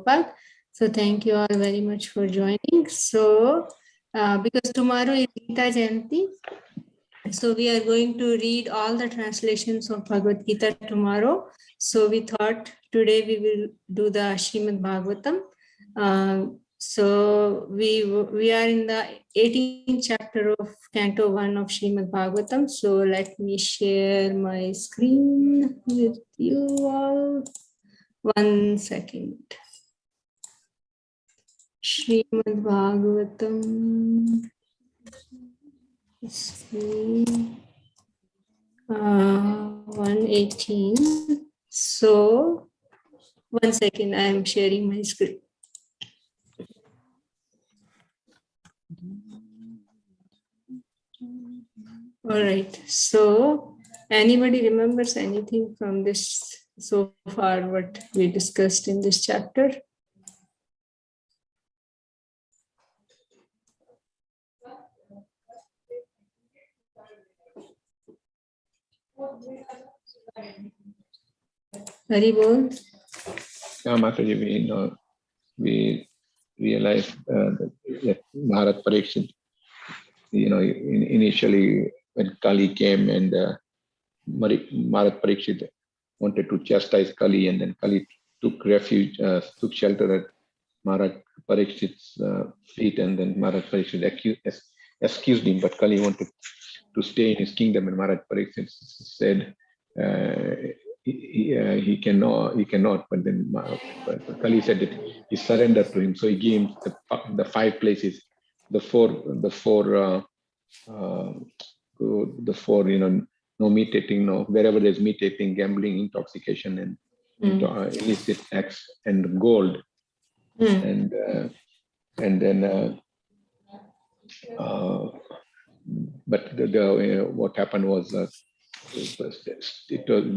Prabhupada. So thank you all very much for joining. So because tomorrow is Gita Jayanti, so we are going to read all the translations of Bhagavad Gita tomorrow. So we thought today we will do the Srimad Bhagavatam. So we are in the 18th chapter of Canto 1 of Srimad Bhagavatam. So let me share my screen with you all. 1 second. Srimad Bhagavatam. 118. So 1 second, I am sharing my screen. All right. So anybody remembers anything from this so far, what we discussed in this chapter? Haribol? Yeah, Mataji, we realized that Bharat Parikshit, initially when Kali came and Bharat Parikshit wanted to chastise Kali, and then Kali took refuge, took shelter at Maharaj Parikshit's feet, and then Maharaj Parikshit excused him, but Kali wanted to stay in his kingdom, and Maharaj Parikshit said he cannot, but then Kali said that he surrendered to him, so he gave him the 5 places, the four no meat eating, wherever there's meat eating, gambling, intoxication, and illicit acts, and gold, and then but what happened was it was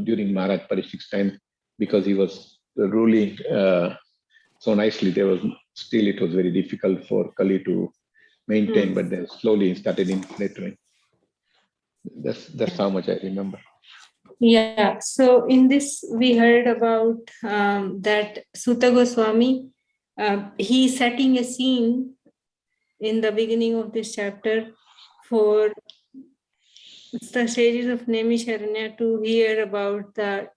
during Maharaj Parikshit's time, because he was ruling so nicely. It was very difficult for Kali to maintain, but then slowly he started infiltrating. That's how much I remember. Yeah, so in this we heard about that Sutta Goswami, he's setting a scene in the beginning of this chapter for the sages of Naimisharanya to hear about the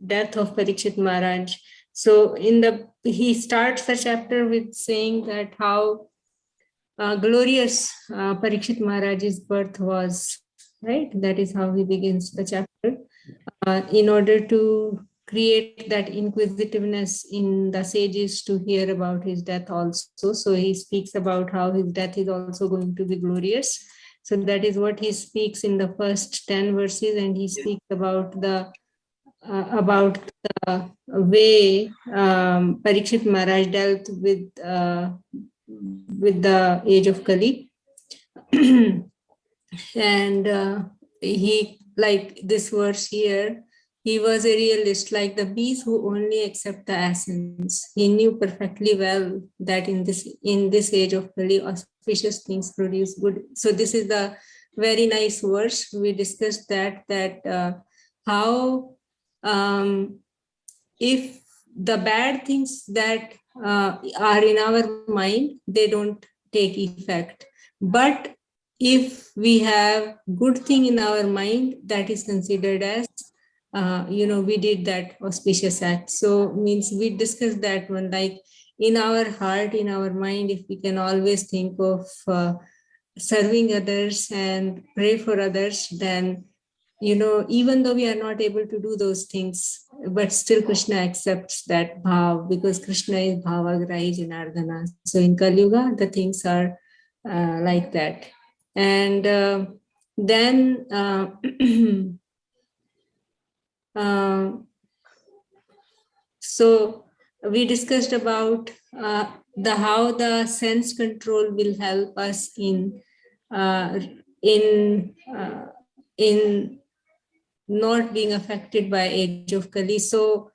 death of Parikshit Maharaj. So he starts the chapter with saying that how glorious Parikshit Maharaj's birth was, right? That is how he begins the chapter. In order to create that inquisitiveness in the sages to hear about his death also. So he speaks about how his death is also going to be glorious. So that is what he speaks in the first 10 verses, and he speaks about the way Parikshit Maharaj dealt with the age of Kali. And he, like this verse here, he was a realist, like the bees who only accept the essence. He knew perfectly well that in this age of Kali, auspicious things produce good. So this is the very nice verse. We discussed that how if the bad things that are in our mind, they don't take effect. But if we have good thing in our mind, that is considered as, we did that auspicious act. So means we discussed that one, like in our heart, in our mind, if we can always think of serving others and pray for others, then, even though we are not able to do those things, but still Krishna accepts that bhav, because Krishna is bhavagrahi janardana. So in Kali Yuga, the things are like that. And then so we discussed about how the sense control will help us in not being affected by age of Kali. So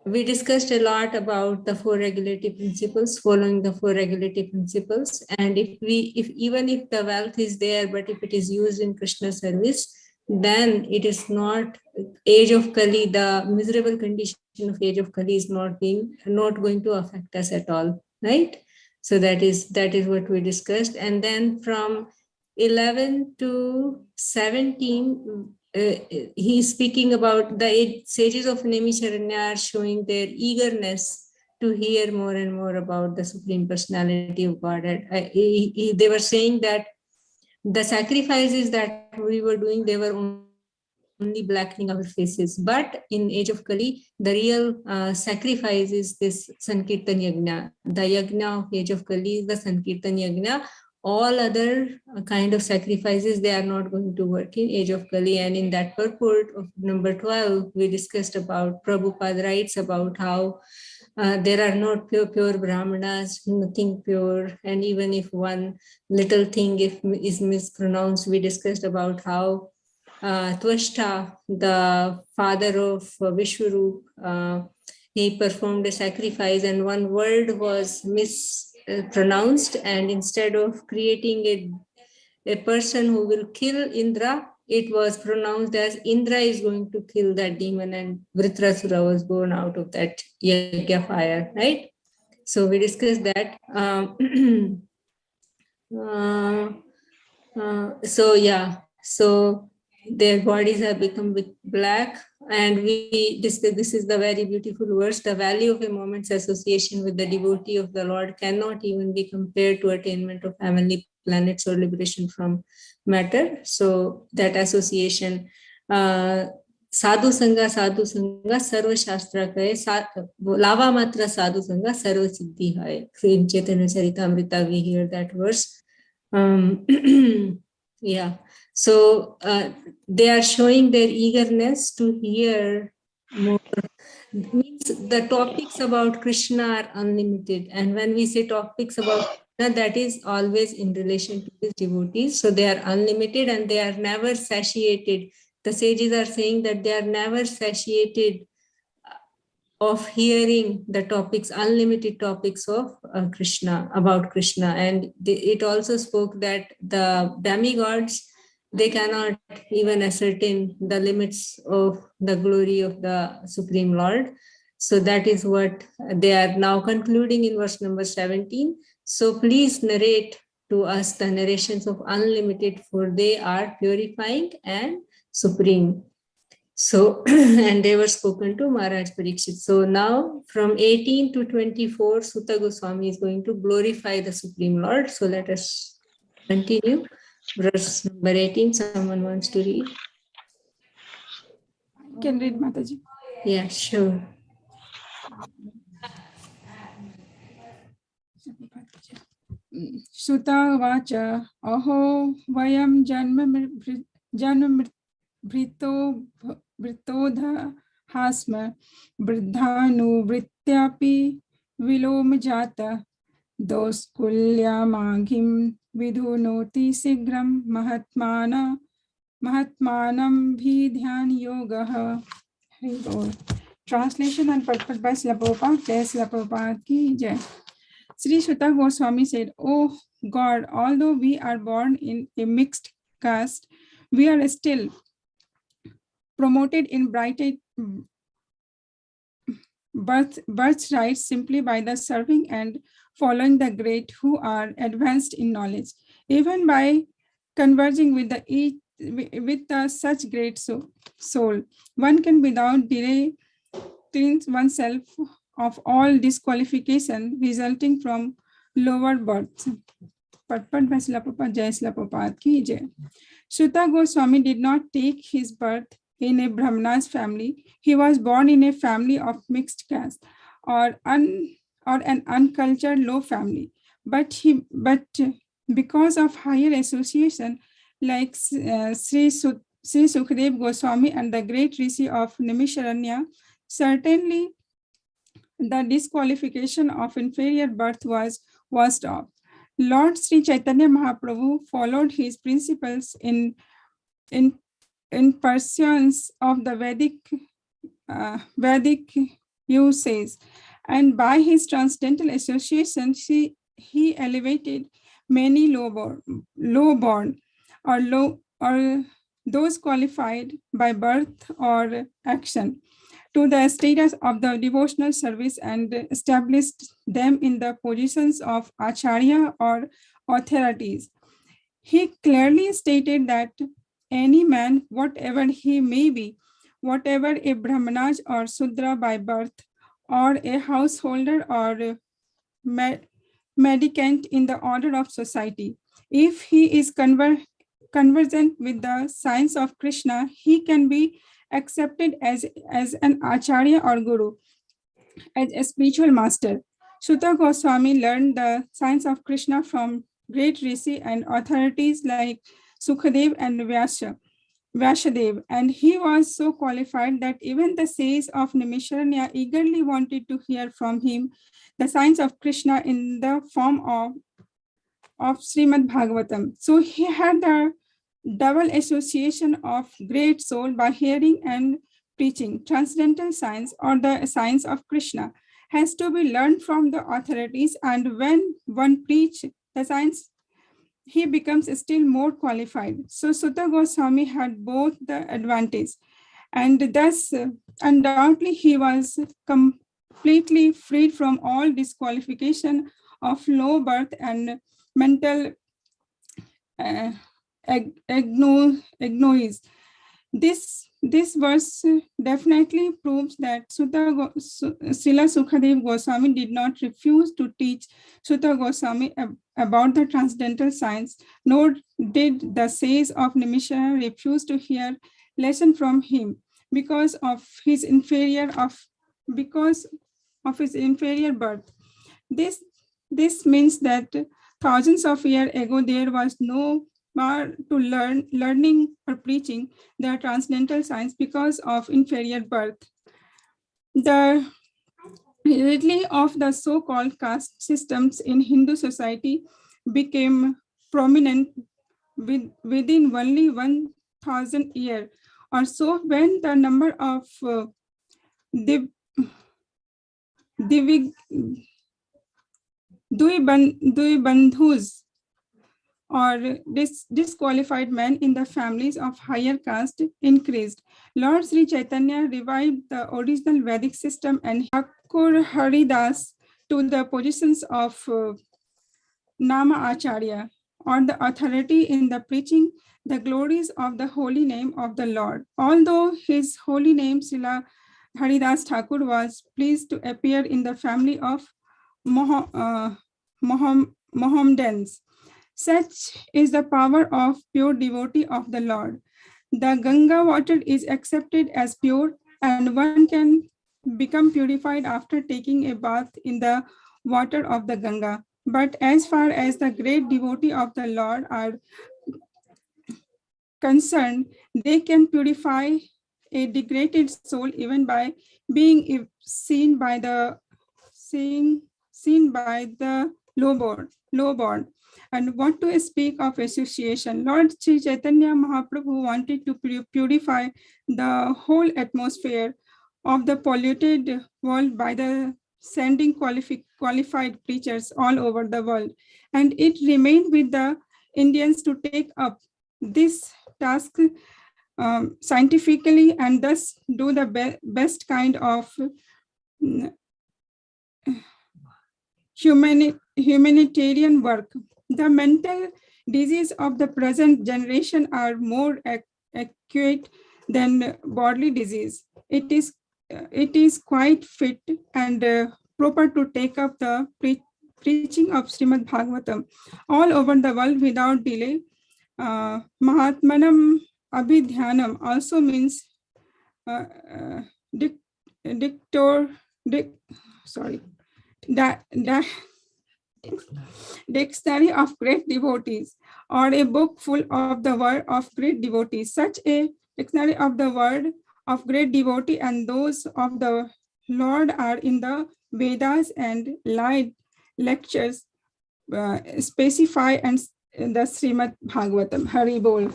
we discussed a lot about the 4 regulative principles, following the 4 regulative principles. And even if the wealth is there, but if it is used in Krishna service, then it is not age of Kali. The miserable condition of age of Kali is not going to affect us at all, right? So that is what we discussed. And then from 11 to 17, he's speaking about the sages of Naimisharanya are showing their eagerness to hear more and more about the Supreme Personality of Godhead. They were saying that the sacrifices that we were doing, they were only blackening our faces. But in age of Kali, the real sacrifice is this Sankirtan Yajna. The Yajna of age of Kali is the Sankirtan Yajna. All other kind of sacrifices, they are not going to work in age of Kali. And in that purport of number 12, we discussed about, Prabhupada writes about how there are not pure Brahmanas, nothing pure. And even if one little thing is mispronounced, we discussed about how Tvashta, the father of Vishwarup, he performed a sacrifice and one word was mispronounced, and instead of creating a person who will kill Indra, it was pronounced as Indra is going to kill that demon, and Vritrasura was born out of that yajna fire, right? So we discussed that. So their bodies have become black, and we discuss, this is the very beautiful verse, the value of a moment's association with the devotee of the Lord cannot even be compared to attainment of heavenly planets or liberation from matter. So that association, sadhu sanga sarva shastra kahe, lava matra sadhu sanga sarva siddhi hai. In Chaitanya Charitamrita we hear that verse. Yeah, so they are showing their eagerness to hear more. Means the topics about Krishna are unlimited, and when we say topics about Krishna, that is always in relation to his devotees. So they are unlimited and they are never satiated. The sages are saying that they are never satiated of hearing the topics, unlimited topics of Krishna, about Krishna. And it also spoke that the demigods, they cannot even ascertain the limits of the glory of the Supreme Lord. So that is what they are now concluding in verse number 17. So please narrate to us the narrations of unlimited, for they are purifying and supreme. So, and they were spoken to Maharaj Parikshit. So now from 18 to 24, Sutta Goswami is going to glorify the Supreme Lord. So let us continue. Verse number 18, someone wants to read? I can read, Mataji. Yeah, sure. Sutta vacha aho vayam janma भृतोधा हास्म वृद्धानुवृत्त्यापि विलोम जाता दोस्कुल्यामाघिं विधुनोति शीघ्रं महात्मानं भिध्यान योगः. Translation and purport by Srila Prabhupada. Jai Srila Prabhupada ki jai. Sri Sutta Goswami said, "Oh God, although we are born in a mixed caste, we are still promoted in birthright simply by the serving and following the great who are advanced in knowledge. Even by converging with such great soul, one can without delay cleanse oneself of all disqualification resulting from lower birth." Purport by Srila Prabhupada. Jai Srila Prabhupada ki jai. Sutta Goswami did not take his birth in a Brahmana's family. He was born in a family of mixed caste or an uncultured low family. But because of higher association like Sri Sukhdev Goswami and the great Rishi of Naimisharanya, certainly the disqualification of inferior birth was stopped. Lord Sri Chaitanya Mahaprabhu followed his principles in pursuance of the Vedic usage, and by his transcendental association, he elevated many lowborn or those qualified by birth or action to the status of the devotional service and established them in the positions of acharya or authorities. He clearly stated that any man, whatever he may be, whatever a Brahmanaj or Sudra by birth, or a householder or mendicant in the order of society, if he is conversant with the science of Krishna, he can be accepted as an acharya or guru, as a spiritual master. Sutta Goswami learned the science of Krishna from great rishi and authorities like Sukadev and Vyasadev, and he was so qualified that even the sages of Nimisharanya eagerly wanted to hear from him the science of Krishna in the form of Srimad Bhagavatam. So he had the double association of great soul by hearing and preaching. Transcendental science, or the science of Krishna, has to be learned from the authorities, and when one preaches the science, he becomes still more qualified. So Sutta Goswami had both the advantage, and thus undoubtedly he was completely freed from all disqualification of low birth and mental ignorance. This verse definitely proves that Srila Sukadev Goswami did not refuse to teach Sutta Goswami about the transcendental science, nor did the sages of Nimishara refuse to hear lesson from him because of his inferior birth. This means that thousands of years ago there was no bar to learning or preaching the transcendental science because of inferior birth. The hierarchy of the so-called caste systems in Hindu society became prominent within only 1,000 years or so, when the number of Bandhus or disqualified men in the families of higher caste increased. Lord Sri Chaitanya revived the original Vedic system and Thakur Haridas to the positions of Nama Acharya, or the authority in the preaching the glories of the holy name of the Lord. Although his holy name Srila Haridas Thakur was pleased to appear in the family of Mohammedans. Such is the power of pure devotee of the Lord. The Ganga water is accepted as pure, and one can become purified after taking a bath in the water of the Ganga. But as far as the great devotee of the Lord are concerned, they can purify a degraded soul even by being seen by the lowborn. And what to speak of association? Lord Sri Chaitanya Mahaprabhu wanted to purify the whole atmosphere of the polluted world by the sending qualified preachers all over the world. And it remained with the Indians to take up this task scientifically, and thus do the best kind of humanitarian work. The mental disease of the present generation are more acute than bodily disease. It is quite fit and proper to take up the preaching of Srimad Bhagavatam all over the world without delay. Mahatmanam Abhidhyanam also means dictionary of great devotees, or a book full of the word of great devotees. Such a dictionary of the word of great devotee and those of the Lord are in the Vedas and light lectures specify and the Srimad Bhagavatam. Hari Bol.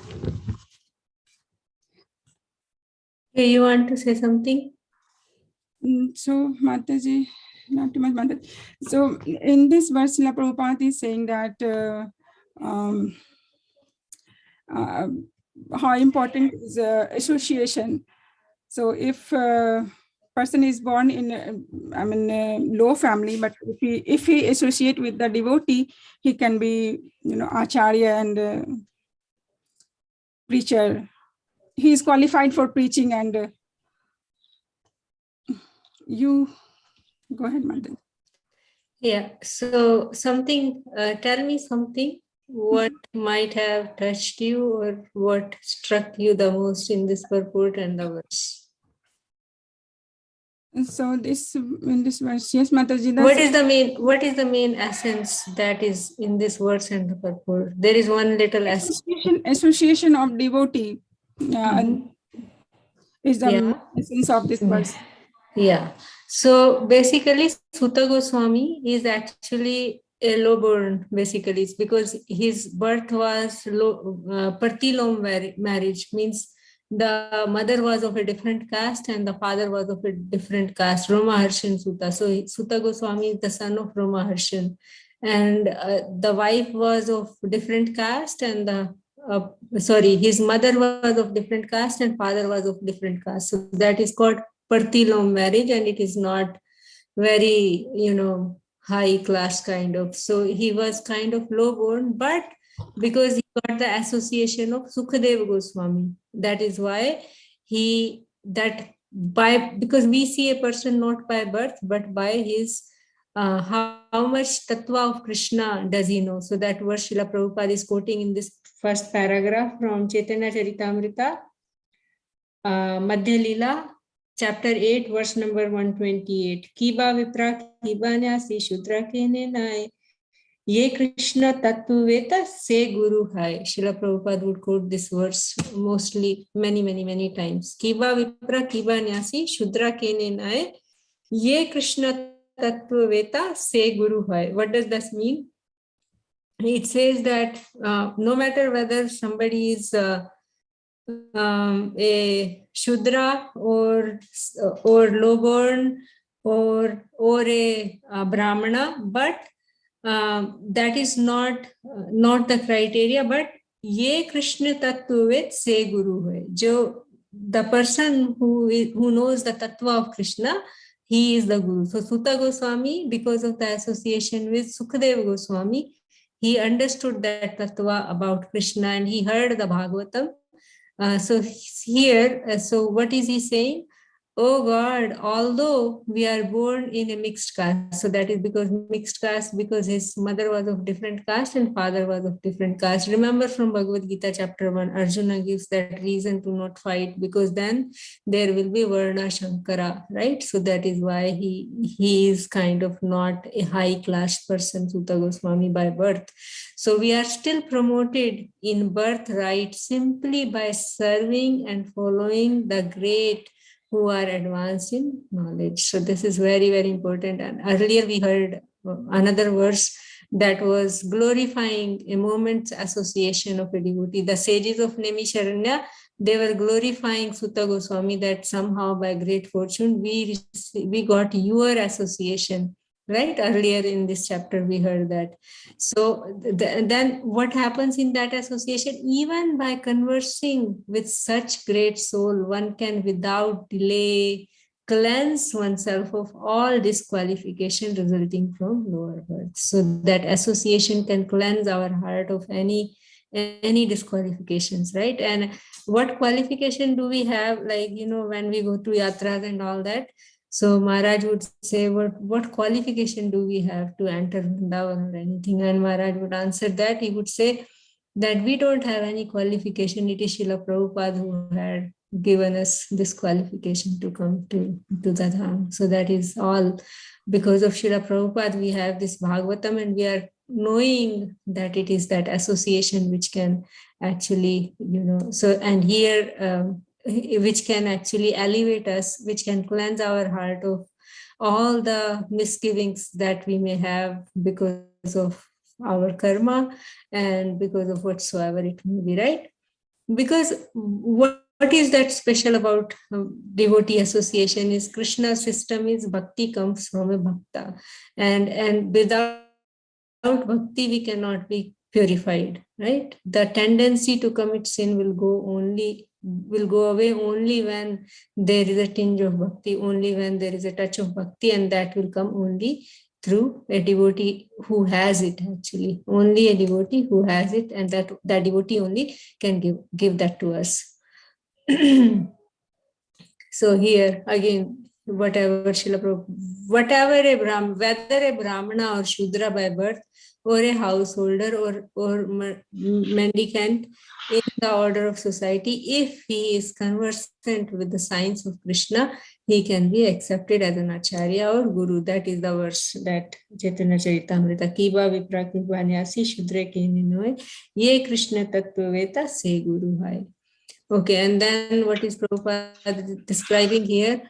Okay, you want to say something? So, Mataji, not too much Mataji. So, in this verse, Srila Prabhupada is saying that how important is association. So, if a person is born in low family, but if he associate with the devotee, he can be acharya and preacher. He is qualified for preaching. And you go ahead, Madan. Yeah, so something, tell me something, what might have touched you or what struck you the most in this purport and the verse? So in this verse, yes, Mataji. What is the main essence that is in this verse and the purport? There is one little essence. Association of devotee is the Yeah. essence of this verse. Yeah. So basically, Sutta Goswami is actually a low-born, basically. It's because his birth was Partilom marriage, means the mother was of a different caste and the father was of a different caste, Roma Harshan Sutta. So Sutta Goswami is the son of Roma Harshan. And the wife was of different caste and his mother was of different caste and father was of different caste. So that is called Partilom marriage, and it is not very, high class kind of. So he was kind of low born, but because he got the association of Sukadeva Goswami, that is why because we see a person not by birth, but by his how much tattva of Krishna does he know. So that verse Srila Prabhupada is quoting in this first paragraph from Chaitanya Charitamrita, Madhya Lila, chapter 8, verse number 128. Kiba vipra kiba nyasi shudra kene nae, ye Krishna tattveta se guru hai. Srila Prabhupada would quote this verse mostly many times. Kiba vipra kiba nyasi shudra kene nae, ye Krishna tattveta se guru hai. What does this mean? It says that no matter whether somebody is a Shudra or lowborn or a Brahmana, but that is not the criteria. But ye Krishna Tattvavet se Guru hai. Jo the person who knows the Tattva of Krishna, he is the Guru. So Sutta Goswami, because of the association with Sukadeva Goswami, he understood that Tattva about Krishna and he heard the Bhagavatam. So what is he saying? Oh God, although we are born in a mixed caste, so that is because mixed caste, because his mother was of different caste and father was of different caste. Remember from Bhagavad Gita chapter 1, Arjuna gives that reason to not fight, because then there will be Varna Shankara, right? So that is why he is kind of not a high class person, Sutta Goswami, by birth. So we are still promoted in birthright simply by serving and following the great who are advanced in knowledge. So this is very important. And earlier we heard another verse that was glorifying a moment's association of a devotee. The sages of Naimisharanya, they were glorifying Sutta Goswami that somehow by great fortune we got your association. Right? Earlier in this chapter, we heard that. So then what happens in that association? Even by conversing with such great soul, one can without delay cleanse oneself of all disqualification resulting from lower birth. So that association can cleanse our heart of any disqualifications, right? And what qualification do we have? Like, when we go to yatras and all that, so Maharaj would say, what qualification do we have to enter Vrindavan or anything? And Maharaj would answer that. He would say that we don't have any qualification. It is Srila Prabhupada who had given us this qualification to come to the Dham. So that is all because of Srila Prabhupada. We have this Bhagavatam and we are knowing that it is that association which can actually, so and here, which can actually elevate us, which can cleanse our heart of all the misgivings that we may have because of our karma and because of whatsoever it may be, right? Because what is that special about devotee association is Krishna's system is bhakti comes from a bhakta, and without bhakti we cannot be purified, right? The tendency to commit sin will go only will go away only when there is a tinge of bhakti, only when there is a touch of bhakti, and that will come only through a devotee who has it. Actually, only a devotee who has it, and that devotee only can give that to us. So here again, whatever whatever a whether a Brahmana or Shudra by birth, or a householder, or mendicant in the order of society, if he is conversant with the science of Krishna, he can be accepted as an acharya or guru. That is the verse that Chaitanya Charitamrita, Kiba Vipra Kibanyasi Shudre ke ninoy, ye Krishna Tattva Veta se guru hai. Okay, and then what is Prabhupada describing here?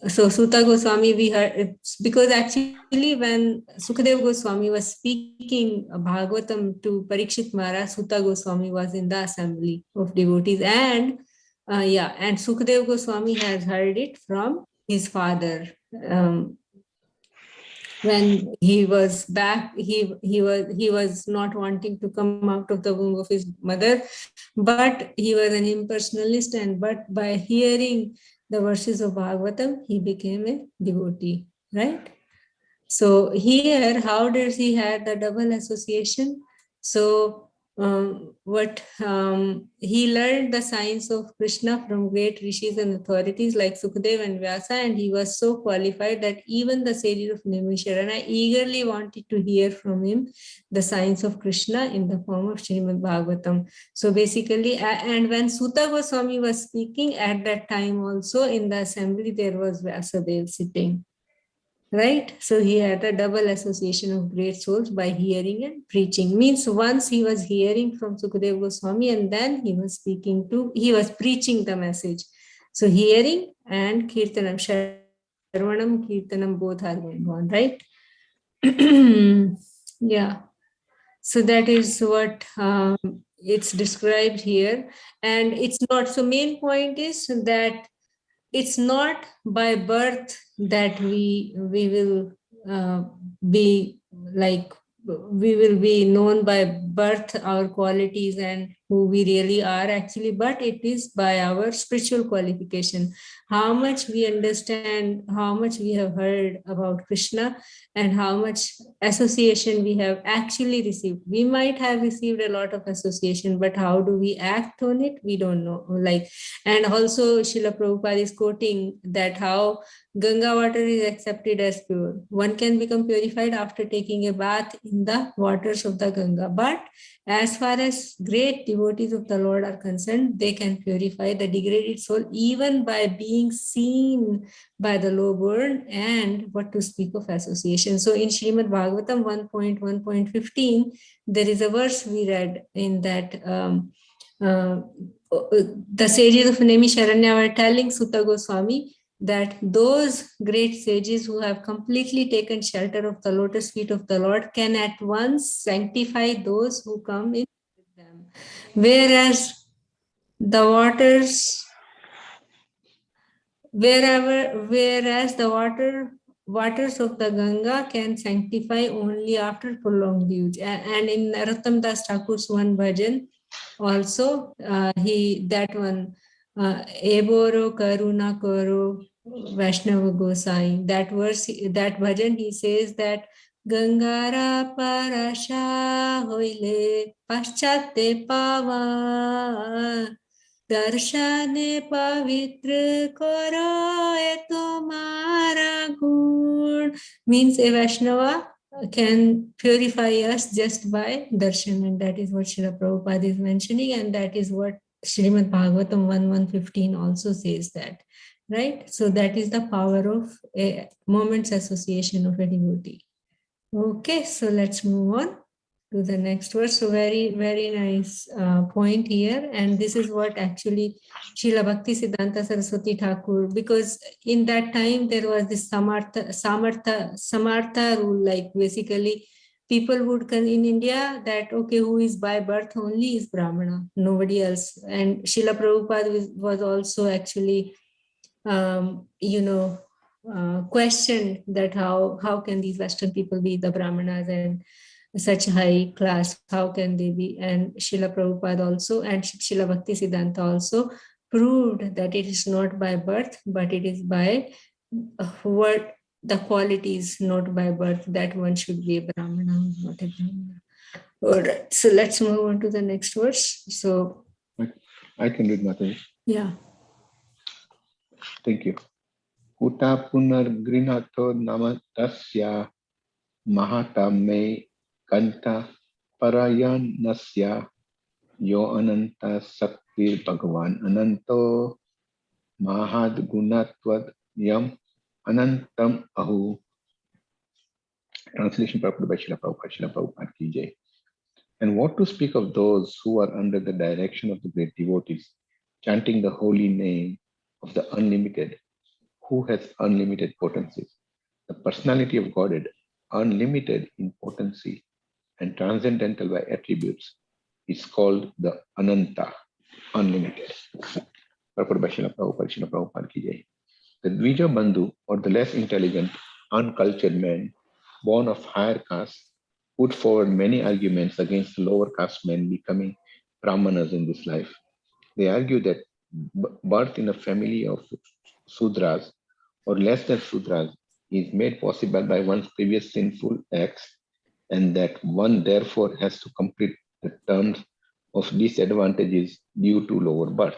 So Suta Goswami, we heard, because actually when Sukadev Goswami was speaking Bhagavatam to Parikshit Maharaj, Suta Goswami was in the assembly of devotees, and and Sukadev Goswami has heard it from his father. When he was back, he was not wanting to come out of the womb of his mother, but he was an impersonalist, and but by hearing the verses of Bhagavatam, he became a devotee, right? So here, how does he have the double association? So what he learned the science of Krishna from great rishis and authorities like Sukadev and Vyasa, and he was so qualified that even the sages of Naimisharana eagerly wanted to hear from him the science of Krishna in the form of Srimad Bhagavatam. So basically, and when Suta Goswami was speaking at that time also in the assembly, there was Vyasadeva sitting. Right? So he had a double association of great souls by hearing and preaching. Means once he was hearing from Sukadeva Goswami, and then he was preaching the message. So hearing and Kirtanam, Sharvanam, Kirtanam, both are going on, right? Yeah. So that is what it's described here. And it's not, so main point is that it's not by birth that we will be like, we will be known by birth our qualities and who we really are actually, but it is by our spiritual qualification, how much we understand, how much we have heard about Krishna, and how much association we have actually received. We might have received a lot of association, but how do we act on it, we don't know. Like, and also Srila Prabhupada is quoting that how Ganga water is accepted as pure. One can become purified after taking a bath in the waters of the Ganga. But as far as great devotees of the Lord are concerned, they can purify the degraded soul even by being seen by the low born, and what to speak of association. So in Srimad Bhagavatam 1.1.15, there is a verse we read in that the sages of Naimisharanya were telling Sutta Goswami that those great sages who have completely taken shelter of the lotus feet of the Lord can at once sanctify those who come in with them. Whereas the waters of the Ganga can sanctify only after prolonged use. And in Narottam Das Thakur's one bhajan, also Eboro Karuna Koro Vaishnava Gosai, that verse, that bhajan, he says that Gangara Parasha Hoile Paschate Pava दर्शने पवित्र करो ये तुम्हारा गुण. Means a Vaishnava can purify us just by darshan, and that is what Srila Prabhupada is mentioning, and that is what Srimad Bhagavatam 1.1.15 also says that, right? So that is the power of a moment's association of a devotee. Okay, so let's move on to the next verse. So very, very nice point here. And this is what actually Srila Bhakti Siddhanta Saraswati Thakur, because in that time there was this Samartha rule, like basically people would come in India that, okay, who is by birth only is Brahmana, nobody else. And Srila Prabhupada was also actually, questioned that how can these Western people be the Brahmanas, and such high class. How can they be? And Srila Prabhupada also and Srila Bhakti Siddhanta also proved that it is not by birth, but it is by what the qualities, not by birth, that one should be a Brahmana, not a Brahmana. All right, so let's move on to the next verse. So I can read Mataji. yeah. Thank you. Kuta punar grinato namatasya mahatame kanta parayan nasya yo ananta sakti bhagavan ananto mahad gunatvad yam anantam ahu. Translation purported by Srila Prabhupada. Srila Prabhupada ki jai. And what to speak of those who are under the direction of the great devotees, chanting the holy name of the unlimited, who has unlimited potencies. The personality of Godhead, unlimited in potency and transcendental by attributes, is called the Ananta, unlimited. Purport by Srila Prabhupada, Srila Prabhupada ki jai. The Dvija Bandhu, or the less intelligent, uncultured men, born of higher caste, put forward many arguments against the lower caste men becoming Brahmanas in this life. They argue that birth in a family of Sudras or less than Sudras is made possible by one's previous sinful acts, and that one therefore has to complete the terms of disadvantages due to lower birth.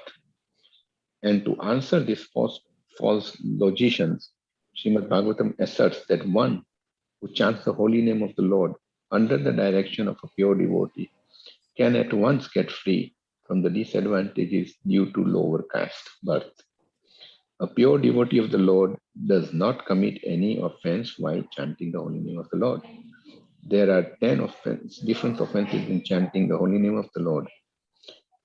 And to answer these false logicians, Srimad Bhagavatam asserts that one who chants the holy name of the Lord under the direction of a pure devotee can at once get free from the disadvantages due to lower caste birth. A pure devotee of the Lord does not commit any offense while chanting the holy name of the Lord. There are 10 different offenses in chanting the holy name of the Lord.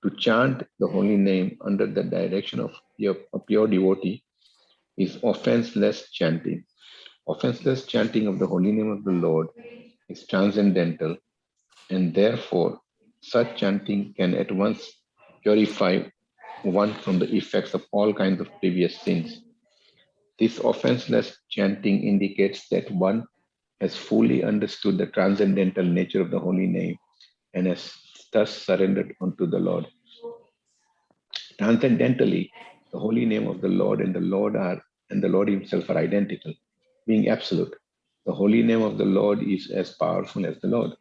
To chant the holy name under the direction of a pure devotee is offenseless chanting. Offenseless chanting of the holy name of the Lord is transcendental, and therefore such chanting can at once purify one from the effects of all kinds of previous sins. This offenseless chanting indicates that one has fully understood the transcendental nature of the holy name and has thus surrendered unto the Lord. Transcendentally, the holy name of the Lord and the Lord Himself are identical, being absolute. The holy name of the Lord is as powerful as the Lord.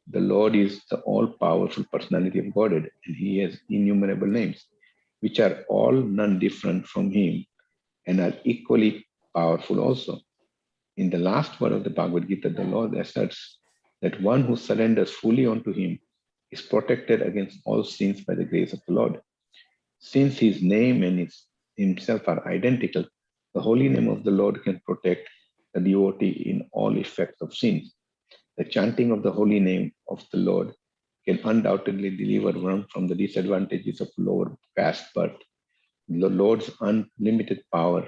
The Lord is the all-powerful personality of Godhead, and He has innumerable names, which are all none different from Him and are equally powerful also. In the last word of the Bhagavad Gita, the Lord asserts that one who surrenders fully unto Him is protected against all sins by the grace of the Lord. Since His name and Himself are identical, the holy name of the Lord can protect the devotee in all effects of sins. The chanting of the holy name of the Lord can undoubtedly deliver one from the disadvantages of lower caste birth. The Lord's unlimited power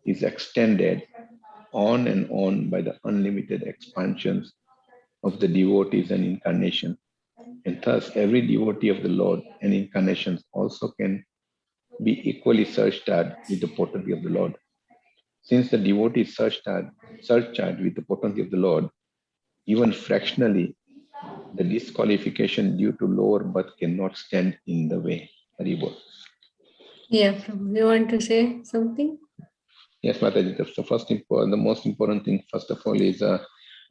is extended on and on by the unlimited expansions of the devotees and incarnation. And thus, every devotee of the Lord and incarnations also can be equally surcharged with the potency of the Lord. Since the devotee is surcharged with the potency of the Lord, even fractionally, the disqualification due to lower birth cannot stand in the way. Haribol. Yeah, Prabhu, you want to say something? Yes, Mataji, the most important thing, first of all, is,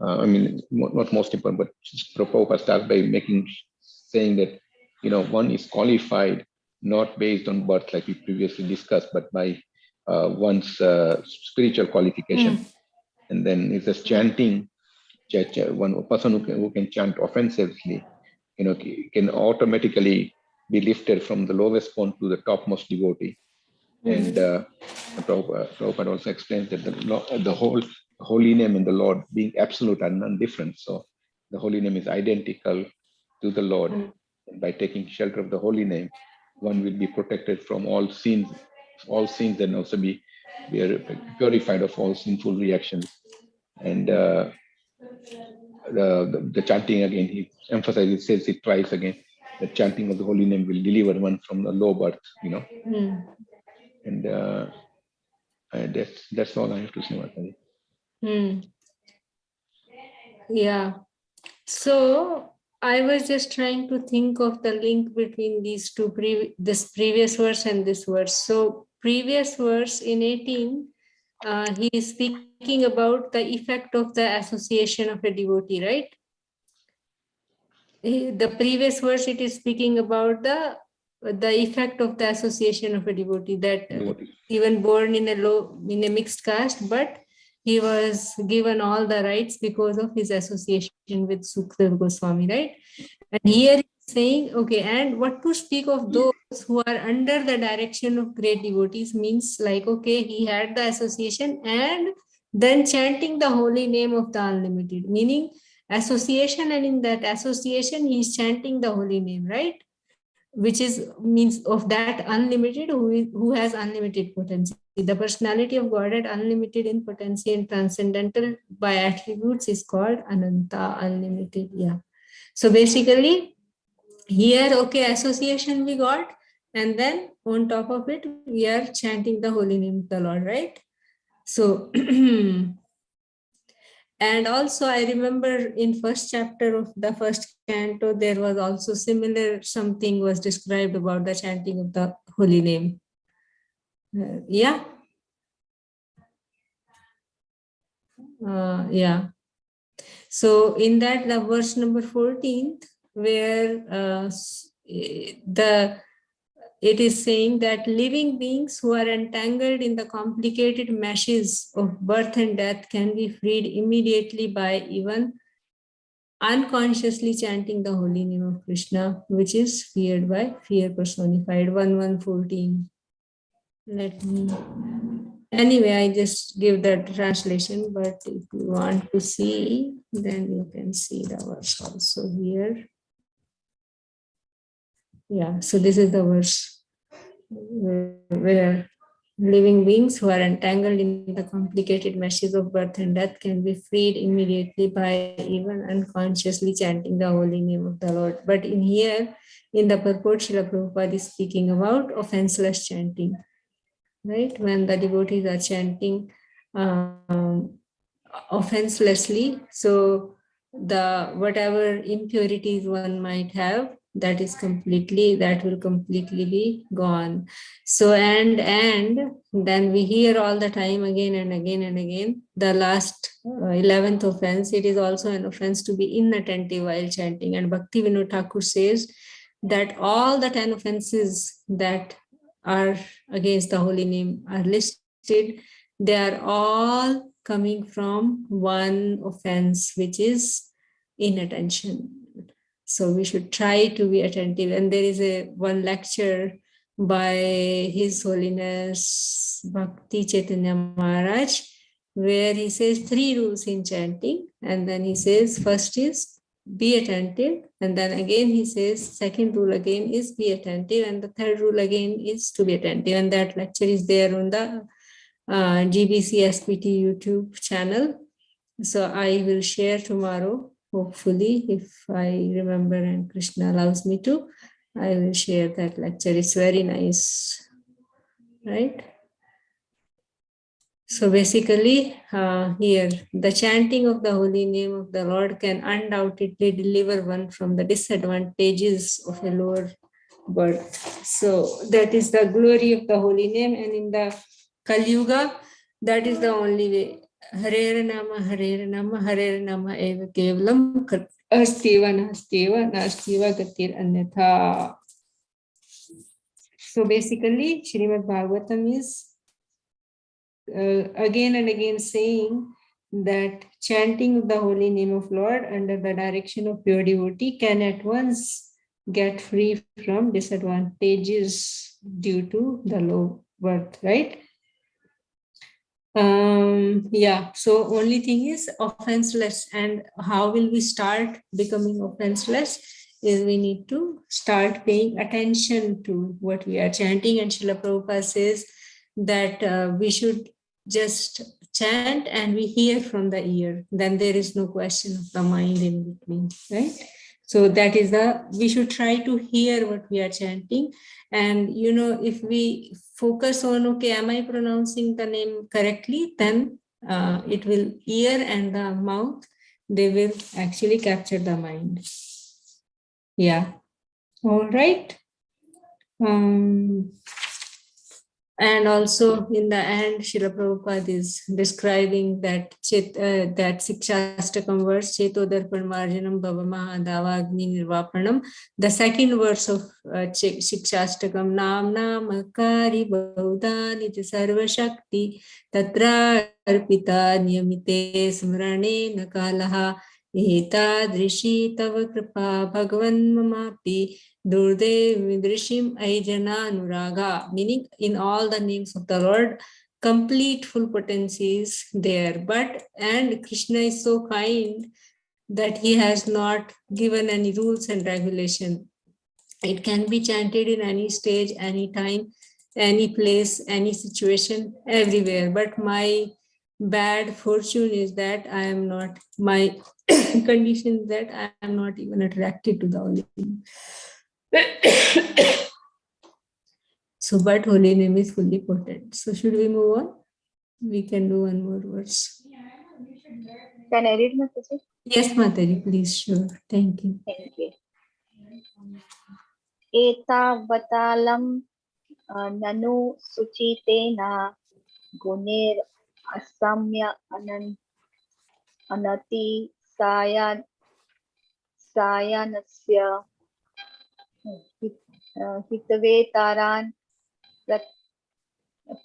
not most important, but Prabhupada starts by saying that, one is qualified not based on birth, like we previously discussed, but by one's spiritual qualification. And then it's just chanting, one person who can chant offensively, can automatically be lifted from the lowest form to the topmost devotee. And Prabhupada also explains that the whole holy name and the Lord being absolute are non-different. So the holy name is identical to the Lord. And by taking shelter of the holy name, one will be protected from all sins, and also be purified of all sinful reactions. And the chanting again, he emphasizes, says it twice again, the chanting of the holy name will deliver one from the low birth, And that's all I have to say about that. Yeah. So I was just trying to think of the link between these two, this previous verse and this verse. So previous verse in 18, he is speaking about the effect of the association of a devotee, right? The previous verse, it is speaking about the effect of the association of a devotee, that even born in a mixed caste, but he was given all the rights because of his association with Sukdev Goswami, right? And here he's saying, okay, and what to speak of those who are under the direction of great devotees, means like, okay, he had the association and then chanting the holy name of the unlimited, meaning association, and in that association he is chanting the holy name, right? Which is means of that unlimited, who has unlimited potency. The personality of Godhead, unlimited in potency and transcendental by attributes, is called Ananta, unlimited. Yeah. So basically here, okay, association we got, and then on top of it we are chanting the holy name of the Lord, right? So and also I remember in first chapter of the first canto, there was also similar something was described about the chanting of the holy name. Yeah. Yeah. So in that, the verse number 14, where it is saying that living beings who are entangled in the complicated meshes of birth and death can be freed immediately by even unconsciously chanting the holy name of Krishna, which is feared by fear personified. 1114. Let me. Anyway, I just give the translation, but if you want to see, then you can see the verse also here. Yeah, so this is the verse where living beings who are entangled in the complicated meshes of birth and death can be freed immediately by even unconsciously chanting the holy name of the Lord. But in here, in the purport, Srila Prabhupada is speaking about offenseless chanting, right? When the devotees are chanting offenselessly, so the whatever impurities one might have, that will completely be gone. So and then we hear all the time, again and again and again, the last 11th offense. It is also an offense to be inattentive while chanting, and Bhakti Vinod Thakur says that all the 10 offenses that are against the holy name are listed. They are all coming from one offense, which is inattention. So we should try to be attentive. And there is one lecture by His Holiness Bhakti Chaitanya Maharaj, where he says 3 rules in chanting. And then he says, first is be attentive. And then again he says, second rule again is be attentive. And the third rule again is to be attentive. And that lecture is there on the GBC SPT YouTube channel. So I will share tomorrow, hopefully, if I remember and Krishna allows me to. I will share that lecture. It's very nice, right? So basically, here, the chanting of the holy name of the Lord can undoubtedly deliver one from the disadvantages of a lower birth. So that is the glory of the holy name. And in the Kali Yuga, that is the only way. Hare Hare Nama eva kevalam astiva nastiva gatir anyatha. So basically, Srimad Bhagavatam is again and again saying that chanting the holy name of Lord under the direction of pure devotee can at once get free from disadvantages due to the low birth, right? Yeah, so only thing is offenseless. And how will we start becoming offenseless? Is we need to start paying attention to what we are chanting. And Srila Prabhupada says that we should just chant and we hear from the ear. Then there is no question of the mind in between, right? So that is we should try to hear what we are chanting. And, if we focus on, okay, am I pronouncing the name correctly? Then it will, ear and the mouth they will actually capture the mind. Yeah. All right. And also in the end, Srila Prabhupada is describing that that Sikshastakam verse, Chetodarpan Marjanam Bhavamaha Davagni Nirvapanam. The second verse of Sikshastakam, Nam Namakari Baudani Sarva Shakti Tatra Arpita Niyamite Smrane Nakalaha Etadrishi Tava Kripa Bhagavan Mamapi Durdev Vidrishim Aijana Nuraga, meaning in all the names of the Lord, complete full potency is there. And Krishna is so kind that he has not given any rules and regulation. It can be chanted in any stage, any time, any place, any situation, everywhere. But my bad fortune is that I am not, my condition is that I am not even attracted to the holy name. So, but holy name is fully potent. So, should we move on? We can do one more verse. Can I read, Mataji? Yes, Mataji, please. Sure. Thank you. Thank you. Etavatalam nanu suchitena guner asamya anati sayanasya hitavetaran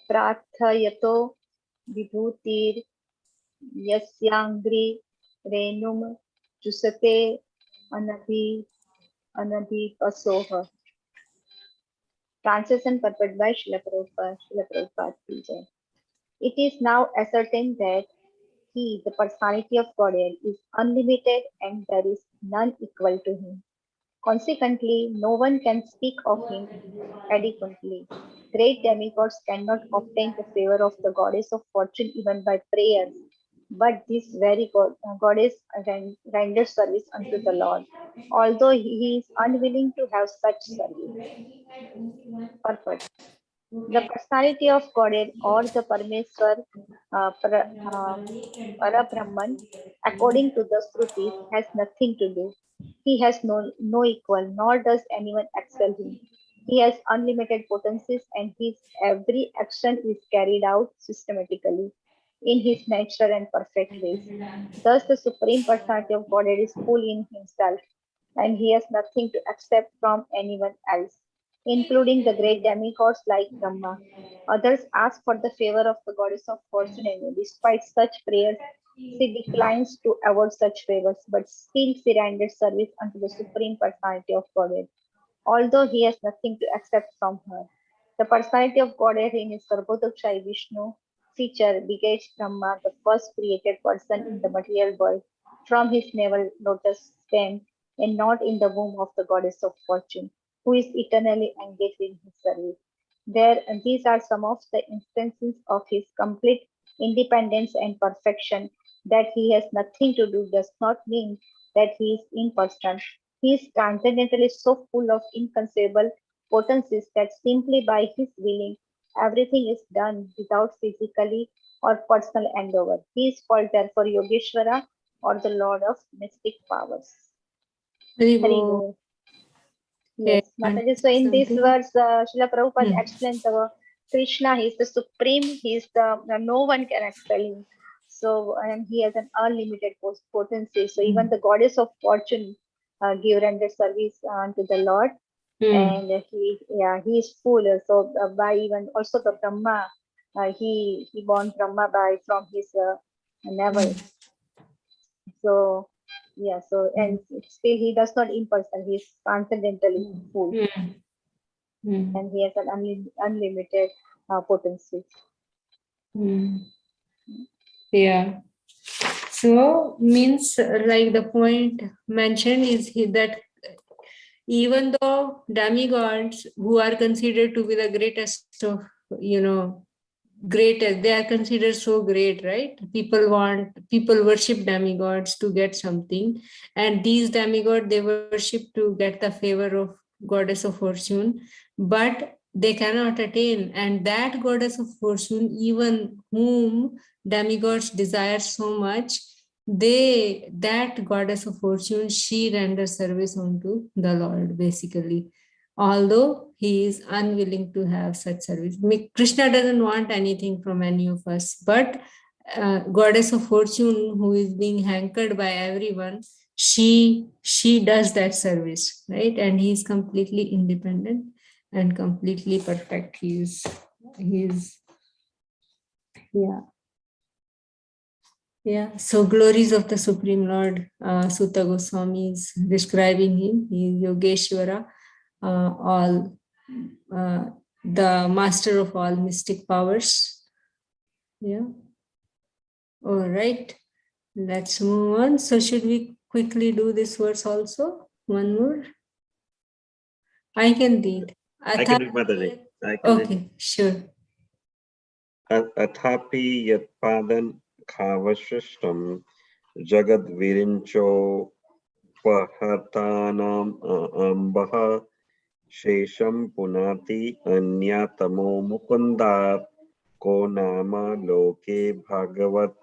prarthayato vibhutir yasyangri renum chusate anabhipasoha. Translation purport by Srila Prabhupada. It is now ascertained that He, the personality of Godhead, is unlimited and there is none equal to Him. Consequently, no one can speak of Him adequately. Great demigods cannot obtain the favor of the goddess of fortune even by prayers, but this very goddess renders service unto the Lord, although He is unwilling to have such service. Purport. The personality of Godhead or the Parameswar Parabrahman, according to the Shrutis, has nothing to do. He has no equal, nor does anyone excel him. He has unlimited potencies and his every action is carried out systematically in his natural and perfect ways. Thus, the Supreme Personality of Godhead is full in himself and he has nothing to accept from anyone else, including the great demigods like Brahma. Others ask for the favor of the goddess of fortune, and despite such prayers, she declines to avoid such favors, but still she renders service unto the Supreme Personality of Godhead, although he has nothing to accept from her. The personality of Godhead in his Garbhodakshai Vishnu feature begat Brahma, the first created person in the material world, from his navel lotus stem, and not in the womb of the goddess of fortune, who is eternally engaged in his service. These are some of the instances of his complete independence and perfection. That he has nothing to do does not mean that he is impersonal. He is transcendentally so full of inconceivable potencies that simply by his willing, everything is done without physically or personal endeavor. He is called therefore Yogeshwara or the Lord of mystic powers. Hari Bol. Yes, Mataji. So in this verse, Srila Prabhupada explains the Krishna, he is the supreme, he is no one can excel him. So, and he has an unlimited potency. So even the goddess of fortune give render service to the Lord, and he is full. So by even also the Brahma, he born Brahma by from his navel. So yeah, so and still he does not impersonal, he is transcendentally full. And he has an unlimited potency. Yeah. So means like the point mentioned is that even though demigods who are considered to be the greatest of, greatest, they are considered so great, right? People worship demigods to get something, and these demigods they worship to get the favor of goddess of fortune, but they cannot attain. And that goddess of fortune, even whom demigods desire so much, that goddess of fortune, she renders service unto the Lord, basically, although he is unwilling to have such service. Krishna doesn't want anything from any of us, but goddess of fortune, who is being hankered by everyone, she does that service, right? And he is completely independent and completely perfect. He's yeah. Yeah, so glories of the Supreme Lord, Sutta Goswami is describing him. He is Yogeshwara, all the master of all mystic powers. Yeah. All right. Let's move on. So should we quickly do this verse also? One more. I can read. I can read, Mataji. I can read. Okay, sure. Athapi yatpadan khavashishtam jagad virincho pahatanam ambaha shesham punati anyatamo mukunda ko nama loke bhagavat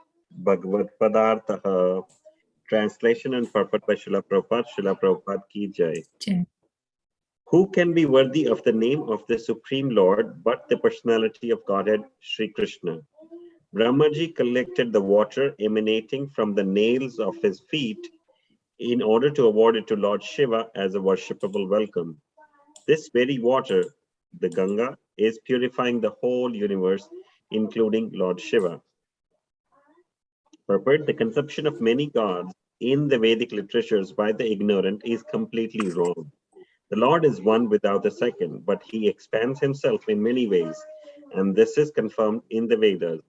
padartha. Translation and purport by Srila Prabhupada. Srila Prabhupada ki jai. Jai. Who can be worthy of the name of the Supreme Lord but the personality of Godhead, Sri Krishna? Brahmaji collected the water emanating from the nails of his feet in order to award it to Lord Shiva as a worshipable welcome. This very water, the Ganga, is purifying the whole universe, including Lord Shiva. Purport: the conception of many gods in the Vedic literatures by the ignorant is completely wrong. The Lord is one without a second, but he expands himself in many ways, and this is confirmed in the Vedas.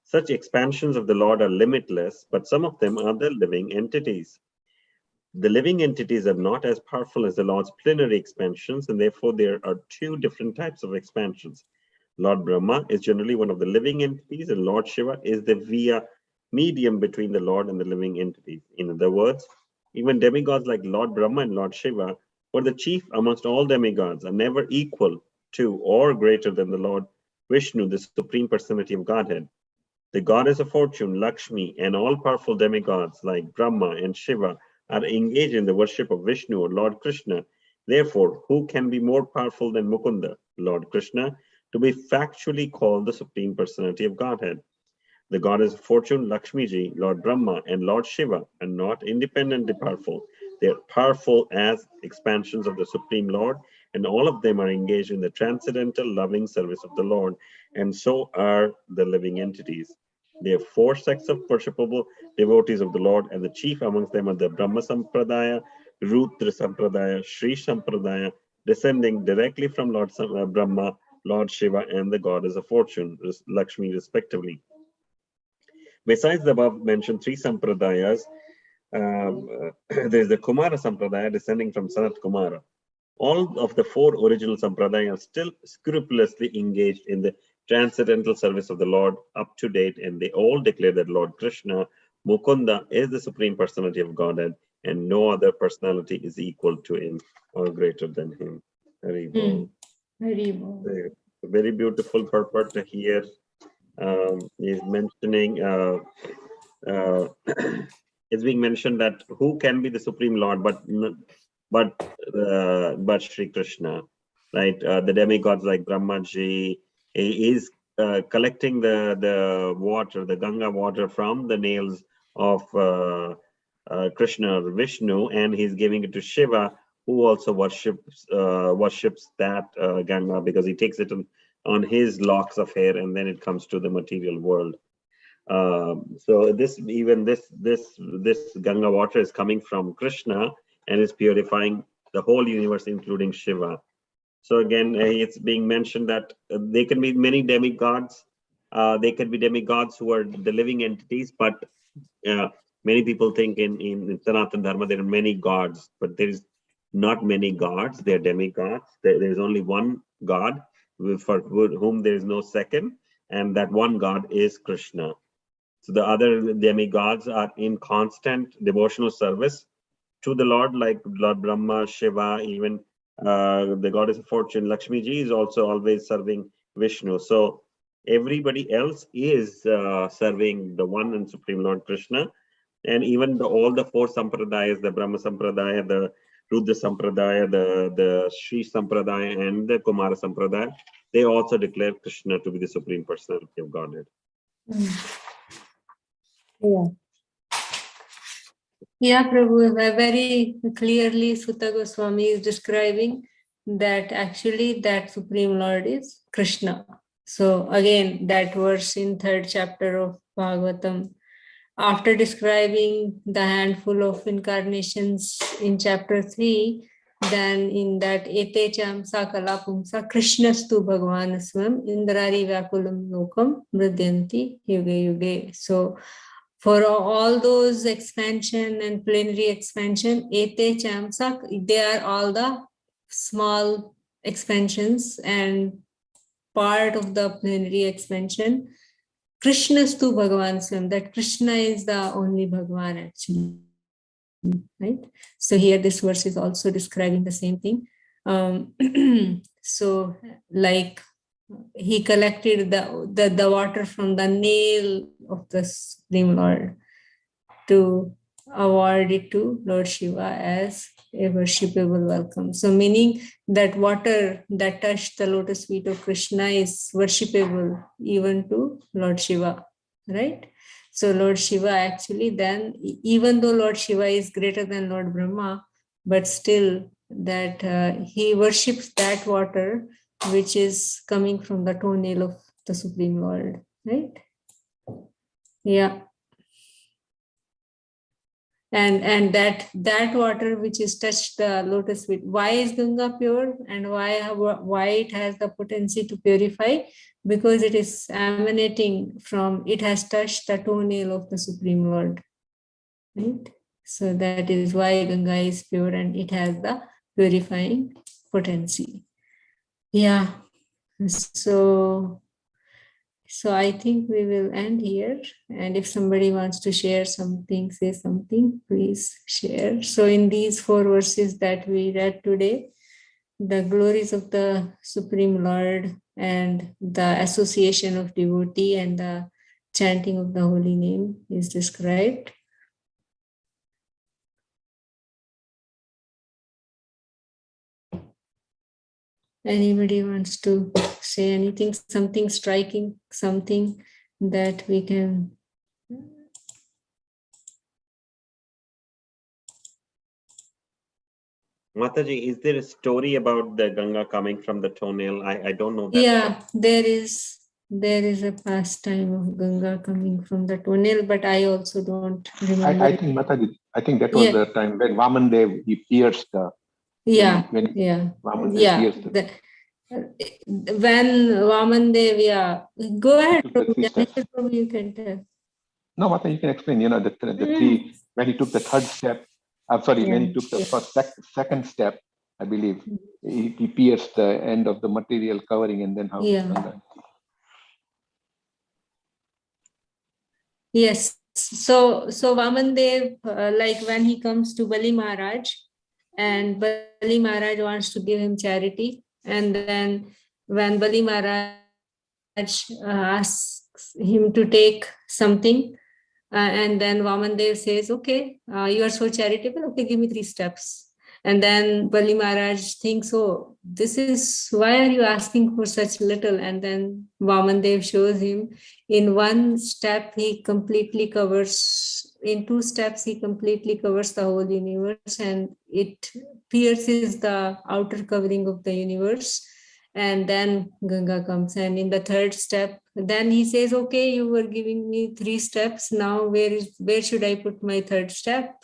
Such expansions of the Lord are limitless, but some of them are the living entities. The living entities are not as powerful as the Lord's plenary expansions, and therefore there are two different types of expansions. Lord Brahma is generally one of the living entities, and Lord Shiva is the via medium between the Lord and the living entities. In other words, even demigods like Lord Brahma and Lord Shiva, who are the chief amongst all demigods, are never equal to or greater than the Lord Vishnu, the Supreme Personality of Godhead. The goddess of fortune, Lakshmi, and all-powerful demigods like Brahma and Shiva are engaged in the worship of Vishnu or Lord Krishna. Therefore, who can be more powerful than Mukunda, Lord Krishna, to be factually called the Supreme Personality of Godhead? The goddess of fortune, Lakshmi Ji, Lord Brahma, and Lord Shiva are not independently powerful. They are powerful as expansions of the Supreme Lord, and all of them are engaged in the transcendental loving service of the Lord, and so are the living entities. There are four sects of worshipable devotees of the Lord, and the chief amongst them are the Brahma Sampradaya, Rudra Sampradaya, Sri Sampradaya, descending directly from Lord Brahma, Lord Shiva, and the goddess of fortune, Lakshmi, respectively. Besides the above mentioned three sampradayas, there is the Kumara Sampradaya descending from Sanat Kumara. All of the four original sampradayas are still scrupulously engaged in the transcendental service of the Lord up to date, and they all declare that Lord Krishna, Mukunda, is the Supreme Personality of Godhead, and no other personality is equal to him or greater than him. Very well. Very well. Very beautiful purport here. Is mentioning it's being mentioned that who can be the Supreme Lord but Sri Krishna, right? The demigods like Brahmaji is collecting the water, the Ganga water from the nails of Krishna or Vishnu, and he's giving it to Shiva, who also worships that Ganga, because he takes it on his locks of hair, and then it comes to the material world. So this Ganga water is coming from Krishna and is purifying the whole universe, including Shiva. So again, it's being mentioned that there can be many demigods. They can be demigods who are the living entities, but many people think in Sanatana Dharma there are many gods, but there is not many gods. They are demigods. There is only one God for whom there is no second, and that one God is Krishna. So the other demigods are in constant devotional service to the Lord, like Lord Brahma, Shiva, even the goddess of fortune, Lakshmi Ji, is also always serving Vishnu. So everybody else is serving the one and Supreme Lord Krishna, And even all the four sampradayas, the Brahma Sampradaya, the Rudra Sampradaya, the Sri Sampradaya, and the Kumara Sampradaya, they also declare Krishna to be the Supreme Personality of Godhead. Yeah. Yeah, Prabhu, very clearly Sutta Goswami is describing that actually that Supreme Lord is Krishna. So again, that verse in 3rd chapter of Bhagavatam, after describing the handful of incarnations in chapter 3, then in that Ete Cham Sakala Pumsa Krishnastu Bhagavan Swam Indrari Vyakulam Lokam Mridyanti Yuge Yuge. So for all those expansion and plenary expansion, Ete Chamsak, they are all the small expansions and part of the plenary expansion. Krishnastu Bhagavan Swam, that Krishna is the only Bhagavan actually. Right? So here this verse is also describing the same thing. So like he collected the water from the nail of the Supreme Lord to award it to Lord Shiva as a worshipable welcome. So meaning that water that touched the lotus feet of Krishna is worshipable even to Lord Shiva, right? So Lord Shiva actually then, even though Lord Shiva is greater than Lord Brahma, but still that he worships that water which is coming from the toenail of the Supreme Lord, right? Yeah. And that water which is touched the lotus feet. Why is Ganga pure and why it has the potency to purify? Because it is emanating from, it has touched the toenail of the Supreme Lord, right? So that is why Ganga is pure and it has the purifying potency. Yeah. So I think we will end here. And if somebody wants to share something, say something, please share. So in these 4 verses that we read today, the glories of the Supreme Lord and the association of devotee and the chanting of the holy name is described. Anybody wants to say anything, something striking, something that we can... Mataji, is there a story about the Ganga coming from the toenail? I don't know that. Yeah, there is a pastime of Ganga coming from the toenail, but I also don't remember. I think Mataji, I think that was the time when Vaman Dev, he pierced the... When Vaman Dev pierced the... When Vaman Dev, go ahead, He took the 3 steps. you can tell. No, Mata, you can explain, the 3, when he took the 3rd step, I'm sorry, when he took the second step, I believe, he pierced the end of the material covering and then how... Yes. So Vaman Dev, like when he comes to Bali Maharaj, and Bali Maharaj wants to give him charity, and then when Bali Maharaj asks him to take something, and then Vaman Dev says, okay, you are so charitable, okay, give me 3 steps. And then Bali Maharaj thinks, oh, this is, why are you asking for such little? And then Vaman Dev shows him in 1 step, he completely covers, in 2 steps, he completely covers the whole universe, and it pierces the outer covering of the universe. And then Ganga comes, and in the 3rd step, then he says, okay, you were giving me 3 steps. Now where should I put my 3rd step?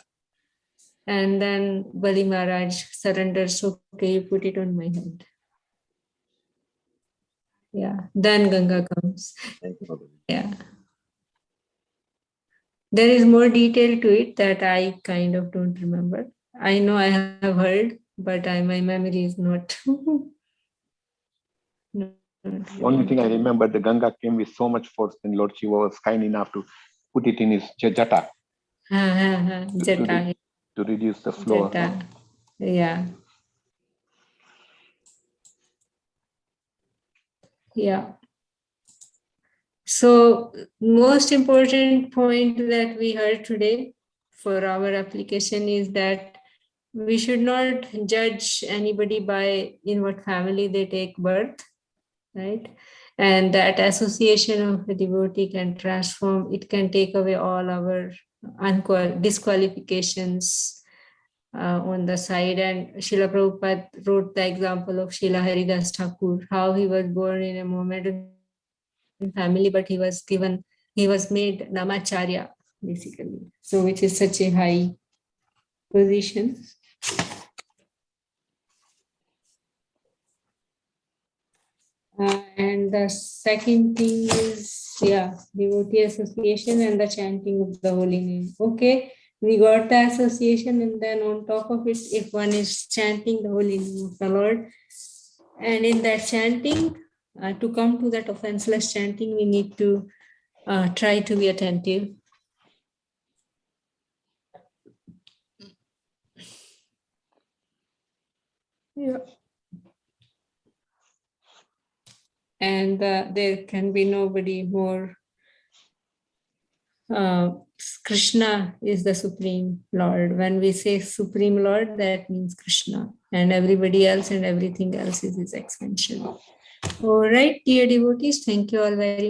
And then Bali Maharaj surrenders, okay, you put it on my head. Yeah, then Ganga comes. Yeah. There is more detail to it that I kind of don't remember. I know I have heard, but my memory is not. Only thing I remember, the Ganga came with so much force, and Lord Shiva was kind enough to put it in his jata. Jata. To reduce the flow. Jata. Yeah. Yeah. So most important point that we heard today for our application is that we should not judge anybody by in what family they take birth, right? And that association of a devotee can transform, it can take away all our disqualifications on the side. And Srila Prabhupada wrote the example of Srila Haridas Thakur, how he was born in a Mohammedan family, but he was made Namacharya, basically. So which is such a high position. And the second thing is, devotee association and the chanting of the holy name. Okay, we got the association, and then on top of it, if one is chanting the holy name of the Lord, and in that chanting, to come to that offenseless chanting, we need to try to be attentive. Yeah. And there can be nobody more. Krishna is the Supreme Lord. When we say Supreme Lord, that means Krishna, and everybody else and everything else is his extension. All right, dear devotees, thank you all very